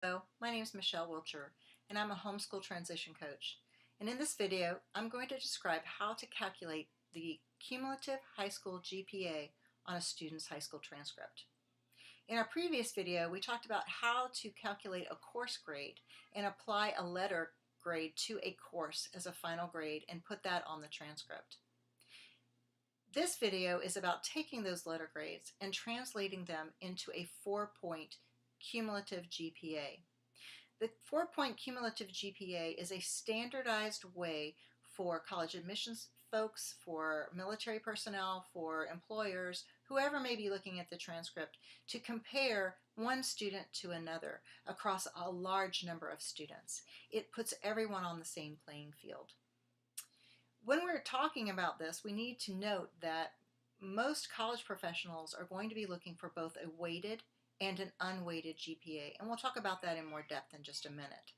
Hello, my name is Michelle Wilcher, and I'm a homeschool transition coach. And in this video, I'm going to describe how to calculate the cumulative high school GPA on a student's high school transcript. In our previous video, we talked about how to calculate a course grade and apply a letter grade to a course as a final grade and put that on the transcript. This video is about taking those letter grades and translating them into a 4-point cumulative GPA. The 4-point cumulative GPA is a standardized way for college admissions folks, for military personnel, for employers, whoever may be looking at the transcript, to compare one student to another across a large number of students. It puts everyone on the same playing field. When we're talking about this, we need to note that most college professionals are going to be looking for both a weighted and an unweighted GPA, and we'll talk about that in more depth in just a minute.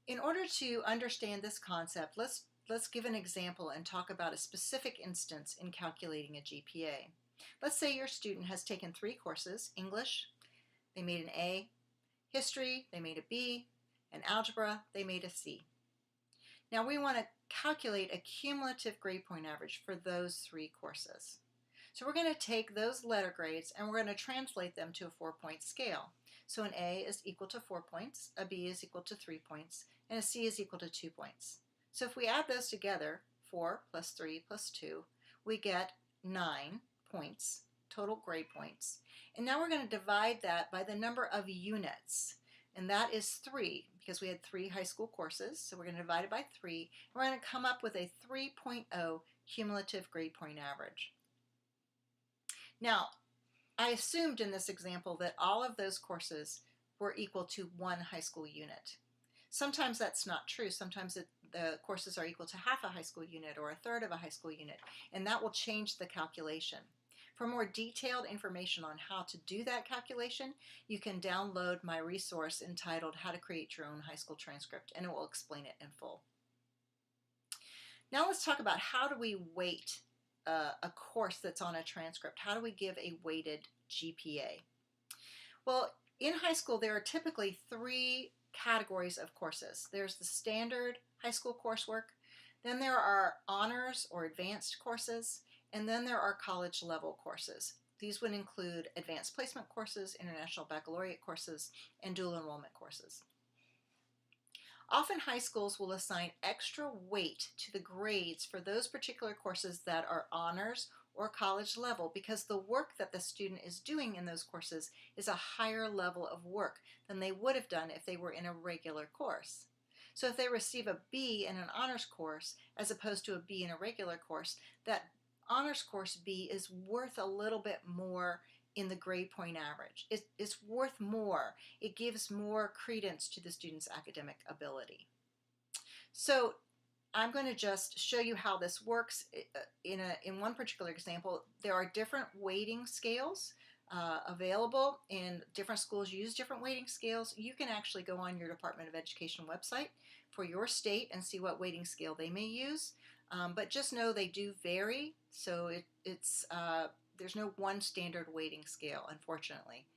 In order to understand this concept, let's give an example and talk about a specific instance in calculating a GPA. Let's say your student has taken 3 courses: English, they made an A; history, they made a B; and algebra, they made a C. Now we want to calculate a cumulative grade point average for those 3 courses. So we're going to take those letter grades and we're going to translate them to a 4-point scale. So an A is equal to 4 points, a B is equal to 3 points, and a C is equal to 2 points. So if we add those together, 4 plus 3 plus 2, we get 9 points, total grade points. And now we're going to divide that by the number of units. And that is 3, because we had 3 high school courses, so we're going to divide it by 3, and we're going to come up with a 3.0 cumulative grade point average. Now, I assumed in this example that all of those courses were equal to 1 high school unit. Sometimes that's not true. Sometimes the courses are equal to half a high school unit or a third of a high school unit, and that will change the calculation. For more detailed information on how to do that calculation, you can download my resource entitled How to Create Your Own High School Transcript, and it will explain it in full. Now let's talk about how do we weight a course that's on a transcript. How do we give a weighted GPA? Well, in high school there are typically 3 categories of courses. There's the standard high school coursework, then there are honors or advanced courses, and then there are college level courses. These would include advanced placement courses, international baccalaureate courses, and dual enrollment courses. Often high schools will assign extra weight to the grades for those particular courses that are honors or college level, because the work that the student is doing in those courses is a higher level of work than they would have done if they were in a regular course. So if they receive a B in an honors course as opposed to a B in a regular course, that honors course B is worth a little bit more in the grade point average. It's worth more. It gives more credence to the student's academic ability. So I'm going to just show you how this works. In one particular example, there are different weighting scales available, and different schools use different weighting scales. You can actually go on your Department of Education website for your state and see what weighting scale they may use. But just know they do vary, so there's no one standard weighting scale, unfortunately.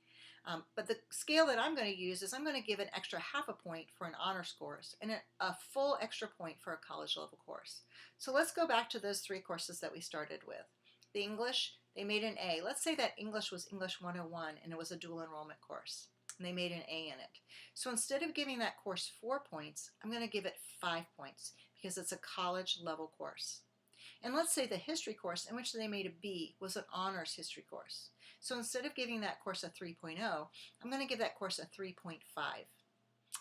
But the scale that I'm going to use is I'm going to give an extra half a point for an honors course and a full extra point for a college level course. So let's go back to those 3 courses that we started with. The English, they made an A. Let's say that English was English 101 and it was a dual enrollment course, and they made an A in it. So instead of giving that course 4 points, I'm going to give it 5 points because it's a college level course. And let's say the history course in which they made a B was an honors history course. So instead of giving that course a 3.0, I'm going to give that course a 3.5.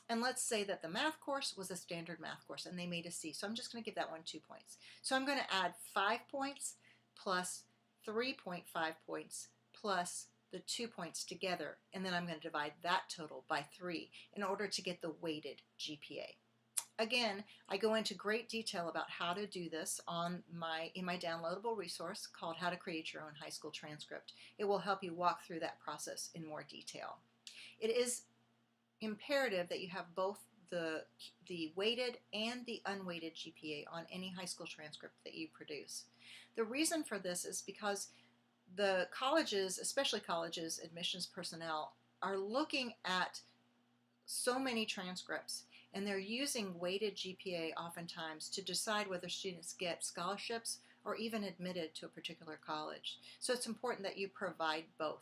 And let's say that the math course was a standard math course and they made a C. So I'm just going to give that one 2 points. So I'm going to add 5 points plus 3.5 points plus the 2 points together, and then I'm going to divide that total by 3 in order to get the weighted GPA. Again, I go into great detail about how to do this in my downloadable resource called How to Create Your Own High School Transcript. It will help you walk through that process in more detail. It is imperative that you have both the weighted and the unweighted GPA on any high school transcript that you produce. The reason for this is because the colleges, especially colleges, admissions personnel, are looking at so many transcripts, and they're using weighted GPA oftentimes to decide whether students get scholarships or even admitted to a particular college. So it's important that you provide both.